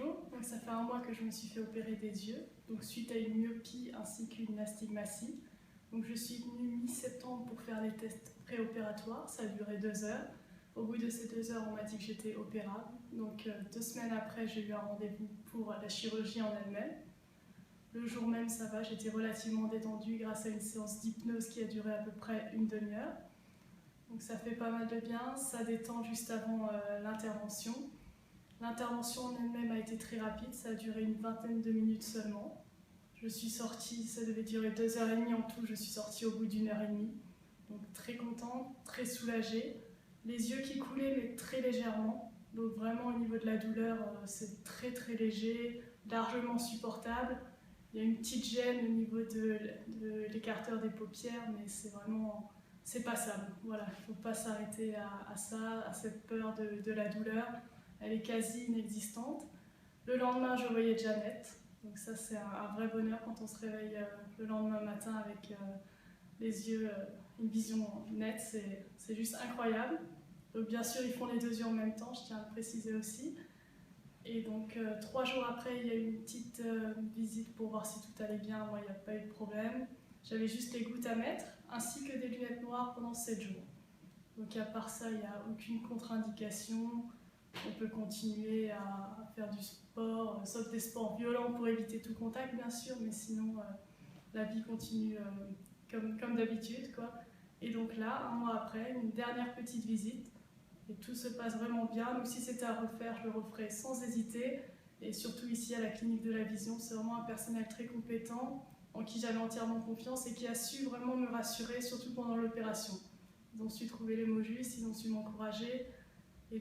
Bonjour, donc ça fait un mois que je me suis fait opérer des yeux, donc suite à une myopie ainsi qu'une astigmatie. Donc je suis venue mi-septembre pour faire les tests préopératoires, ça a duré 2 heures. Au bout de ces 2 heures, on m'a dit que j'étais opérable. Donc 2 semaines après, j'ai eu un rendez-vous pour la chirurgie en elle-même. Le jour même, ça va, j'étais relativement détendue grâce à une séance d'hypnose qui a duré à peu près une demi-heure. Donc ça fait pas mal de bien, ça détend juste avant l'intervention. L'intervention en elle-même a été très rapide, ça a duré une vingtaine de minutes seulement. Je suis sortie, ça devait durer 2h30 en tout, je suis sortie au bout d'1h30. Donc très contente, très soulagée. Les yeux qui coulaient, mais très légèrement. Donc vraiment au niveau de la douleur, c'est très très léger, largement supportable. Il y a une petite gêne au niveau de l'écarteur des paupières, mais c'est passable. Voilà, il ne faut pas s'arrêter à ça, à cette peur de la douleur. Elle est quasi inexistante. Le lendemain, je voyais déjà net. Donc ça, c'est un vrai bonheur quand on se réveille le lendemain matin avec les yeux, une vision nette. C'est juste incroyable. Donc bien sûr, ils font les 2 yeux en même temps, je tiens à le préciser aussi. Et donc 3 jours après, il y a eu une petite visite pour voir si tout allait bien. Moi, il n'y a pas eu de problème. J'avais juste les gouttes à mettre, ainsi que des lunettes noires pendant 7 jours. Donc à part ça, il n'y a aucune contre-indication. On peut continuer à faire du sport, sauf des sports violents pour éviter tout contact bien sûr, mais sinon la vie continue comme d'habitude, quoi. Et donc là, un mois après, une dernière petite visite, et tout se passe vraiment bien. Donc si c'était à refaire, je le referais sans hésiter. Et surtout ici à la clinique de la vision, c'est vraiment un personnel très compétent, en qui j'avais entièrement confiance et qui a su vraiment me rassurer, surtout pendant l'opération. Ils ont su trouver les mots justes, ils ont su m'encourager.